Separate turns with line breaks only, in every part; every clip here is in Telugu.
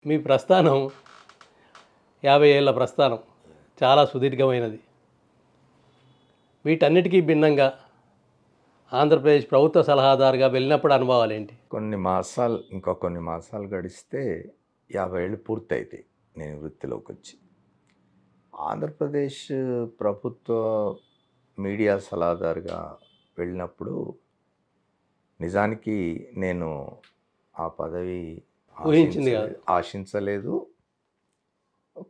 మీ ప్రస్థానం 50 ఏళ్ల ప్రస్థానం చాలా సుదీర్ఘమైనది. వీటన్నిటికీ భిన్నంగా ఆంధ్రప్రదేశ్ ప్రభుత్వ సలహాదారుగా వెళ్ళినప్పుడు అనుభవాలేంటి?
ఇంకా కొన్ని మాసాలు గడిస్తే 50 ఏళ్ళు పూర్తయితాయి నేను వృత్తిలోకి వచ్చి. ఆంధ్రప్రదేశ్ ప్రభుత్వ మీడియా సలహాదారుగా వెళ్ళినప్పుడు నిజానికి నేను ఆ పదవి
ఊహించింది కాదు.
ఆశించలేదు,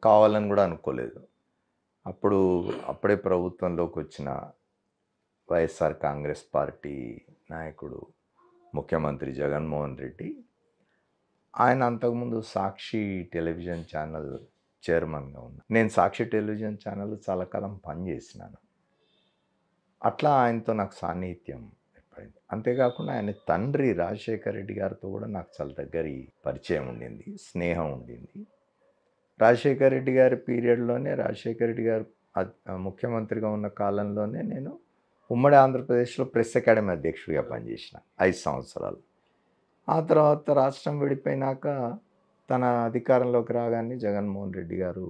కావాలని కూడా అనుకోలేదు. అప్పుడే ప్రభుత్వంలోకి వచ్చిన వైఎస్ఆర్ కాంగ్రెస్ పార్టీ నాయకుడు ముఖ్యమంత్రి జగన్మోహన్ రెడ్డి, ఆయన అంతకుముందు సాక్షి టెలివిజన్ ఛానల్ చైర్మన్గా ఉన్నారు. నేను సాక్షి టెలివిజన్ ఛానల్ చాలా కాలం పనిచేసినాను. అట్లా ఆయనతో నాకు సాన్నిహిత్యం ఏర్పడింది. అంతేకాకుండా ఆయన తండ్రి రాజశేఖర రెడ్డి గారితో కూడా నాకు చాలా దగ్గరి పరిచయం ఉండింది, స్నేహం ఉండింది. రాజశేఖర రెడ్డి గారి పీరియడ్లోనే, రాజశేఖర రెడ్డి గారు ముఖ్యమంత్రిగా ఉన్న కాలంలోనే నేను ఉమ్మడి ఆంధ్రప్రదేశ్లో ప్రెస్ అకాడమీ అధ్యక్షుడిగా పనిచేసిన 5 సంవత్సరాలు. ఆ తర్వాత రాష్ట్రం విడిపోయినాక తన అధికారంలోకి రాగానే జగన్మోహన్ రెడ్డి గారు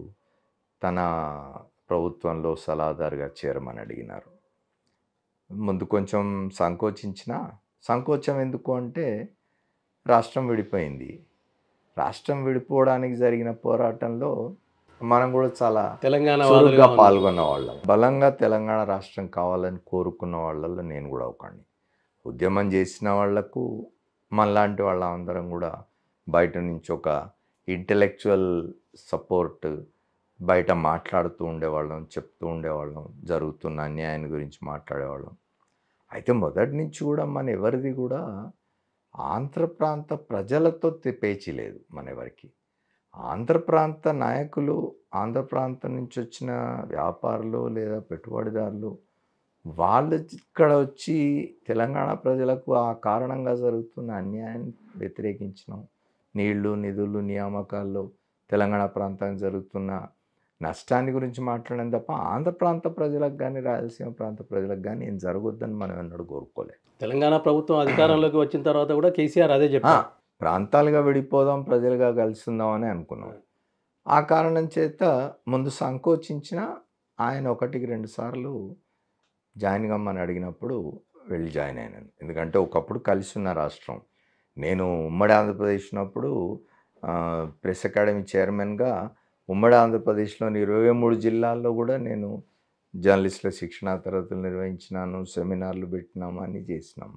తన ప్రభుత్వంలో సలహాదారుగా చేరమని అడిగినారు. ముందు కొంచెం సంకోచం ఎందుకు అంటే రాష్ట్రం విడిపోయింది. రాష్ట్రం విడిపోవడానికి జరిగిన పోరాటంలో మనం కూడా చాలా చురుగ్గా పాల్గొన్న వాళ్ళం. బలంగా తెలంగాణ రాష్ట్రం కావాలని కోరుకున్న వాళ్ళల్లో నేను కూడా ఒకడిని. ఉద్యమం చేసిన వాళ్లకు మనలాంటి వాళ్ళందరం కూడా బయట నుంచి ఒక ఇంటెలెక్చువల్ సపోర్ట్ బయట మాట్లాడుతూ ఉండేవాళ్ళం, చెప్తూ ఉండేవాళ్ళం, జరుగుతున్న అన్యాయాన్ని గురించి మాట్లాడేవాళ్ళం. అయితే మొదటి నుంచి కూడా మన ఎవరిది కూడా ఆంధ్ర ప్రాంత ప్రజలతో పేచీ లేదు మన ఎవరికి. ఆంధ్ర ప్రాంత నాయకులు, ఆంధ్ర ప్రాంతం నుంచి వచ్చిన వ్యాపారులు లేదా పెట్టుబడిదారులు, వాళ్ళు ఇక్కడ వచ్చి తెలంగాణ ప్రజలకు ఆ కారణంగా జరుగుతున్న అన్యాయాన్ని వ్యతిరేకించడం, నీళ్లు, నిధులు, నియామకాల్లో తెలంగాణ ప్రాంతానికి జరుగుతున్న నష్టాన్ని గురించి మాట్లాడడం తప్ప ఆంధ్ర ప్రాంత ప్రజలకు కానీ రాయలసీమ ప్రాంత ప్రజలకు కానీ ఏం జరగొద్దని మనం ఎన్నడూ కోరుకోలేదు.
తెలంగాణ ప్రభుత్వం అధికారంలోకి వచ్చిన తర్వాత కూడా కేసీఆర్ అదే చెప్పారు,
ప్రాంతాలుగా విడిపోదాం, ప్రజలుగా కలుసుకుందాం అని అనుకున్నాం. ఆ కారణం చేత ముందు సంకోచించిన ఆయన 1-2 సార్లు జాయిన్ కమ్మని అడిగినప్పుడు వెళ్ళి జాయిన్ అయినాను. ఎందుకంటే ఒకప్పుడు కలిసి ఉన్న రాష్ట్రం. నేను ఉమ్మడి ఆంధ్రప్రదేశ్ ఉన్నప్పుడు ప్రెస్ అకాడమీ చైర్మన్గా ఉమ్మడి ఆంధ్రప్రదేశ్లోని 23 జిల్లాల్లో కూడా నేను జర్నలిస్టుల శిక్షణా తరగతులు నిర్వహించినాను, సెమినార్లు పెట్టినాము, అన్నీ చేసినాం.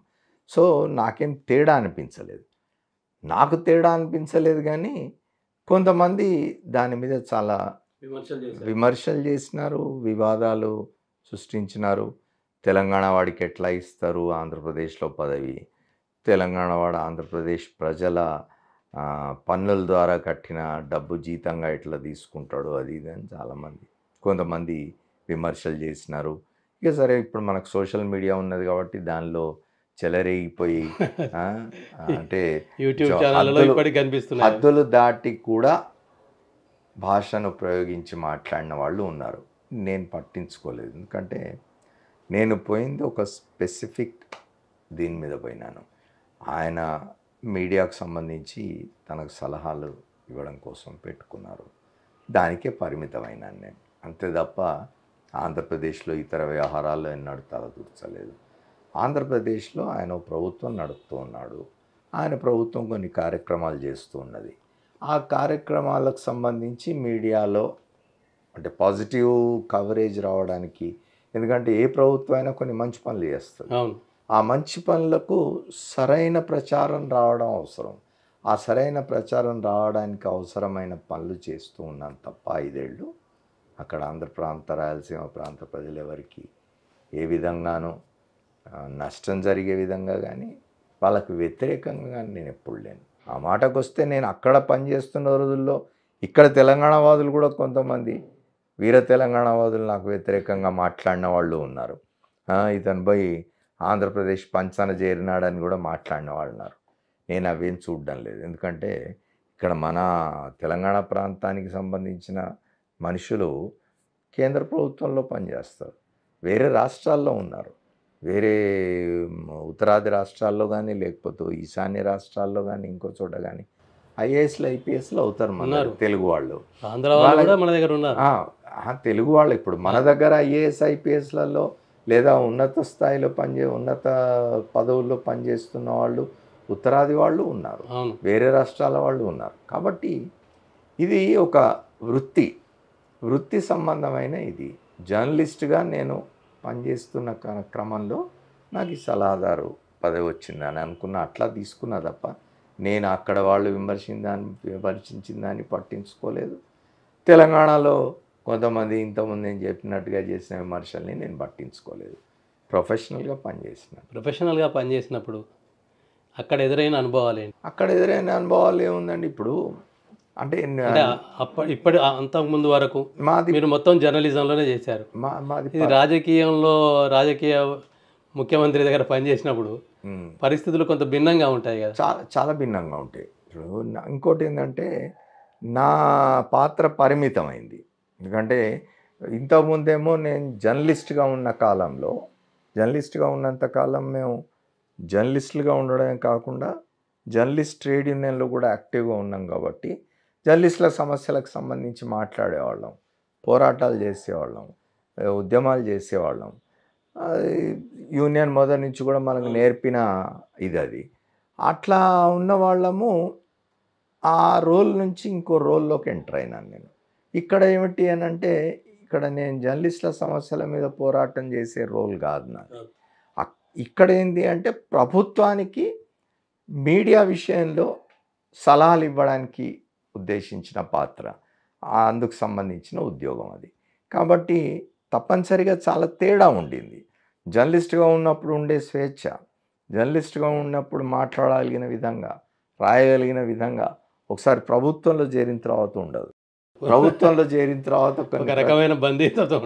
సో నాకేం తేడా అనిపించలేదు. నాకు తేడా అనిపించలేదు కానీ కొంతమంది దాని మీద చాలా విమర్శలు చేసినారు, వివాదాలు సృష్టించినారు. తెలంగాణ వాడికి ఎట్లా ఇస్తారు ఆంధ్రప్రదేశ్లో పదవి, తెలంగాణ వాడు ఆంధ్రప్రదేశ్ ప్రజల పన్నుల ద్వారా కట్టిన డబ్బు జీతంగా ఎట్లా తీసుకుంటాడు, అది ఇది అని కొంతమంది విమర్శలు చేసినారు. ఇక సరే, ఇప్పుడు మనకు సోషల్ మీడియా ఉన్నది కాబట్టి దానిలో చెలరేగిపోయి అంటే హద్దులు దాటి కూడా భాషను ప్రయోగించి మాట్లాడిన వాళ్ళు ఉన్నారు. నేను పట్టించుకోలేదు, ఎందుకంటే నేను పోయింది ఒక స్పెసిఫిక్ దీని మీద పోయినాను. ఆయన మీడియాకు సంబంధించి తనకు సలహాలు ఇవ్వడం కోసం పెట్టుకున్నారు, దానికే పరిమితమైనాను నేను. అంతే తప్ప ఆంధ్రప్రదేశ్లో ఇతర వ్యవహారాల్లో ఎన్నడూ తలదూర్చలేదు. ఆంధ్రప్రదేశ్లో ఆయన ప్రభుత్వం నడుపుతూ ఉన్నాడు. ఆయన ప్రభుత్వం కొన్ని కార్యక్రమాలు చేస్తూ ఉన్నది. ఆ కార్యక్రమాలకు సంబంధించి మీడియాలో అంటే పాజిటివ్ కవరేజ్ రావడానికి, ఎందుకంటే ఏ ప్రభుత్వం అయినా కొన్ని మంచి పనులు చేస్తుంది. ఆ మంచి పనులకు సరైన ప్రచారం రావడం అవసరం. ఆ సరైన ప్రచారం రావడానికి అవసరమైన పనులు చేస్తూ ఉన్నాను తప్ప 5 ఏళ్ళు అక్కడ ఆంధ్ర ప్రాంత, రాయలసీమ ప్రాంత ప్రజలు ఎవరికి ఏ విధంగానూ నష్టం జరిగే విధంగా కానీ వాళ్ళకు వ్యతిరేకంగా కానీ నేను ఎప్పుడు లేను. ఆ మాటకు వస్తే నేను అక్కడ పనిచేస్తున్న రోజుల్లో ఇక్కడ తెలంగాణవాదులు కూడా కొంతమంది వీర తెలంగాణవాదులు నాకు వ్యతిరేకంగా మాట్లాడిన వాళ్ళు ఉన్నారు. ఇతను పోయి ఆంధ్రప్రదేశ్ పంచాన చేరినాడని కూడా మాట్లాడిన వాళ్ళు ఉన్నారు. నేను అవేం చూడడం లేదు, ఎందుకంటే ఇక్కడ మన తెలంగాణ ప్రాంతానికి సంబంధించిన మనుషులు కేంద్ర ప్రభుత్వంలో పనిచేస్తారు, వేరే రాష్ట్రాల్లో ఉన్నారు, వేరే ఉత్తరాది రాష్ట్రాల్లో కానీ లేకపోతే ఈశాన్య రాష్ట్రాల్లో కానీ ఇంకో చోట కానీ ఐఏఎస్లు ఐపీఎస్లు అవుతారు మన
ఉన్నారు.
తెలుగు వాళ్ళు.
ఆంధ్ర వాళ్ళు కూడా మన దగ్గర ఉన్నారు.
తెలుగు వాళ్ళు ఇప్పుడు మన దగ్గర ఐఏఎస్ ఐపీఎస్లలో లేదా ఉన్నత స్థాయిలో ఉన్నత పదవుల్లో పనిచేస్తున్న వాళ్ళు ఉత్తరాది వాళ్ళు ఉన్నారు,
అవును.
వేరే రాష్ట్రాల వాళ్ళు ఉన్నారు. కాబట్టి ఇది ఒక వృత్తి సంబంధమైన ఇది. జర్నలిస్ట్గా నేను పనిచేస్తున్న క్రమంలో నాకు ఈ సలహాదారు పదవి వచ్చిందని అనుకున్న, అట్లా తీసుకున్నా తప్ప నేను అక్కడ వాళ్ళు విమర్శించిన దాన్ని పట్టించుకోలేదు. తెలంగాణలో కొంతమంది ఇంతకుముందు నేను చెప్పినట్టుగా చేసిన విమర్శల్ని నేను పట్టించుకోలేదు. ప్రొఫెషనల్గా
పనిచేసినప్పుడు అక్కడ ఎదురైన అనుభవాలు ఏంటి?
అక్కడ ఎదురైన అనుభవాలు ఏముందండి, ఇప్పుడు అంటే
ఇప్పటి అంతకుముందు వరకు మీరు మొత్తం జర్నలిజంలోనే చేశారు. ఇది రాజకీయ ముఖ్యమంత్రి దగ్గర పనిచేసినప్పుడు పరిస్థితులు కొంత భిన్నంగా ఉంటాయి కదా.
చాలా భిన్నంగా ఉంటాయి. ఇప్పుడు ఇంకోటి ఏంటంటే నా పాత్ర పరిమితమైంది. ఎందుకంటే ఇంతకుముందేమో నేను జర్నలిస్ట్గా ఉన్నంత కాలం మేము జర్నలిస్టులుగా ఉండడమే కాకుండా జర్నలిస్ట్ ట్రేడ్ యూనియన్లో కూడా యాక్టివ్గా ఉన్నాం. కాబట్టి జర్నలిస్టుల సమస్యలకు సంబంధించి మాట్లాడేవాళ్ళం, పోరాటాలు చేసేవాళ్ళం, ఉద్యమాలు చేసేవాళ్ళం. యూనియన్ మొదటి నుంచి కూడా మనకు నేర్పిన అది. అట్లా ఉన్న వాళ్ళము ఆ రోల్ నుంచి ఇంకో రోల్లోకి ఎంటర్ అయినాను నేను. ఇక్కడ ఏమిటి అని అంటే, ఇక్కడ నేను జర్నలిస్టుల సమస్యల మీద పోరాటం చేసే రోల్ కాదు నాది. ఇక్కడ ఏంటి అంటే ప్రభుత్వానికి మీడియా విషయంలో సలహాలు ఇవ్వడానికి ఉద్దేశించిన పాత్ర, అందుకు సంబంధించిన ఉద్యోగం అది. కాబట్టి తప్పనిసరిగా చాలా తేడా ఉండింది. జర్నలిస్ట్గా ఉన్నప్పుడు ఉండే స్వేచ్ఛ, జర్నలిస్ట్గా ఉన్నప్పుడు మాట్లాడగలిగిన విధంగా, రాయగలిగిన విధంగా ఒకసారి ప్రభుత్వంలో చేరిన తర్వాత ఉండదు. ప్రభుత్వంలో చేరిన తర్వాత
ఒక రకమైన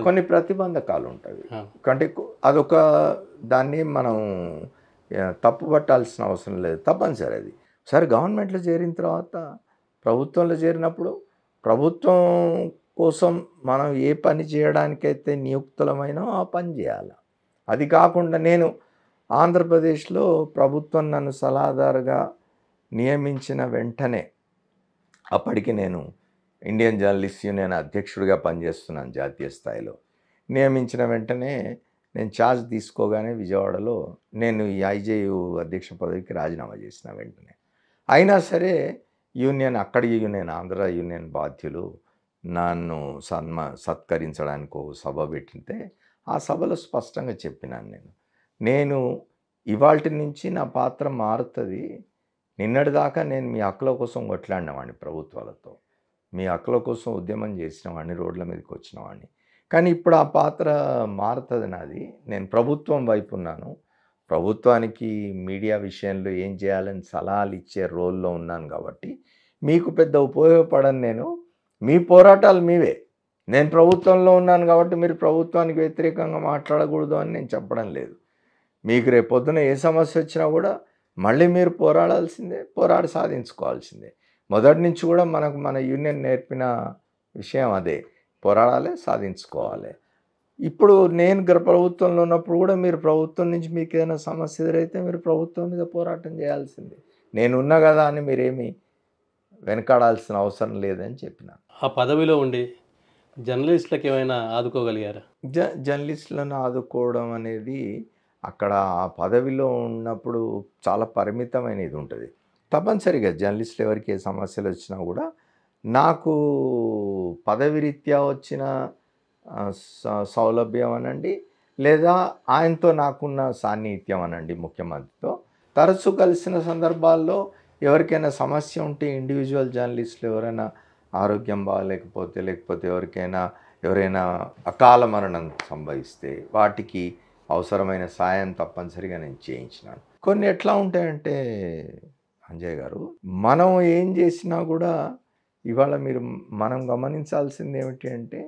కొన్ని ప్రతిబంధకాలు ఉంటాయి. అంటే అదొక దాన్ని మనం తప్పు పట్టాల్సిన అవసరం లేదు, తప్పనిసరి అది. సరే, గవర్నమెంట్లో చేరిన తర్వాత ప్రభుత్వంలో చేరినప్పుడు ప్రభుత్వం కోసం మనం ఏ పని చేయడానికైతే నియుక్తులమైనా ఆ పని చేయాలి. అది కాకుండా నేను ఆంధ్రప్రదేశ్లో ప్రభుత్వం నన్ను సలహాదారుగా నియమించిన వెంటనే, అప్పటికి నేను ఇండియన్ జర్నలిస్ట్ యూనియన్ అధ్యక్షుడిగా పనిచేస్తున్నాను జాతీయ స్థాయిలో. నియమించిన వెంటనే నేను ఛార్జ్ తీసుకోగానే విజయవాడలో నేను ఈ ఐజేయు అధ్యక్ష పదవికి రాజీనామా చేసిన వెంటనే. అయినా సరే అక్కడి యూనియన్ ఆంధ్ర యూనియన్ బాధ్యులు నన్ను సత్కరించడానికి ఒక సభ పెట్టితే ఆ సభలో స్పష్టంగా చెప్పినాను, నేను ఇవాల్టి నుంచి నా పాత్ర మారుతుంది. నిన్నటిదాకా నేను మీ హక్కుల కోసం కొట్లాడినవాడిని, ప్రభుత్వాలతో మీ హక్కుల కోసం ఉద్యమం చేసినవాడిని, రోడ్ల మీదకి వచ్చినవాడిని. కానీ ఇప్పుడు ఆ పాత్ర మారుతుంది నాది. నేను ప్రభుత్వం వైపు ఉన్నాను, ప్రభుత్వానికి మీడియా విషయంలో ఏం చేయాలని సలహాలు ఇచ్చే రోల్లో ఉన్నాను. కాబట్టి మీకు పెద్ద ఉపయోగపడను నేను, మీ పోరాటాలు మీవే. నేను ప్రభుత్వంలో ఉన్నాను కాబట్టి మీరు ప్రభుత్వానికి వ్యతిరేకంగా మాట్లాడకూడదు అని నేను చెప్పడం లేదు. మీకు రేపు పొద్దున ఏ సమస్య వచ్చినా కూడా మళ్ళీ మీరు పోరాడి సాధించుకోవాల్సిందే. మొదటి నుంచి కూడా మన యూనియన్ నేర్పిన విషయం అదే, పోరాడాలి, సాధించుకోవాలి. ఇప్పుడు నేను ప్రభుత్వంలో ఉన్నప్పుడు కూడా మీరు ప్రభుత్వం నుంచి మీకు ఏదైనా సమస్య ఎదురైతే మీరు ప్రభుత్వం మీద పోరాటం చేయాల్సిందే. నేనున్నా కదా అని మీరేమీ వెనకాడాల్సిన అవసరం లేదని చెప్పిన.
ఆ పదవిలో ఉండి జర్నలిస్టులకు ఏమైనా ఆదుకోగలిగారా?
జర్నలిస్టులను ఆదుకోవడం అనేది అక్కడ ఆ పదవిలో ఉన్నప్పుడు చాలా పరిమితమైన ఇది ఉంటుంది. తప్పనిసరిగా జర్నలిస్టులు ఎవరికి ఏ సమస్యలు వచ్చినా కూడా నాకు పదవి రీత్యా వచ్చిన సౌలభ్యం అనండి, లేదా ఆయనతో నాకున్న సాన్నిహిత్యం అనండి, ముఖ్యమంత్రితో తరచూ కలిసిన సందర్భాల్లో ఎవరికైనా సమస్య ఉంటే ఇండివిజువల్ జర్నలిస్టులు ఎవరైనా ఆరోగ్యం లేకపోతే ఎవరైనా అకాల మరణం సంభవిస్తే వాటికి అవసరమైన సాయం తప్పనిసరిగా నేను చేయించినాను. కొన్ని ఎట్లా ఉంటాయంటే అంజయ్ గారు, మనం ఏం చేసినా కూడా ఇవాళ మనం గమనించాల్సింది ఏమిటి అంటే,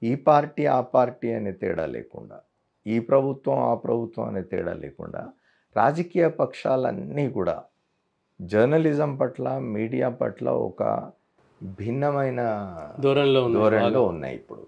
ఈ పార్టీ ఆ పార్టీ అనే తేడా లేకుండా, ఈ ప్రభుత్వం ఆ ప్రభుత్వం అనే తేడా లేకుండా రాజకీయ పక్షాలన్నీ కూడా జర్నలిజం పట్ల, మీడియా పట్ల ఒక భిన్నమైన ధోరణిలో ఉన్నాయి ఇప్పుడు.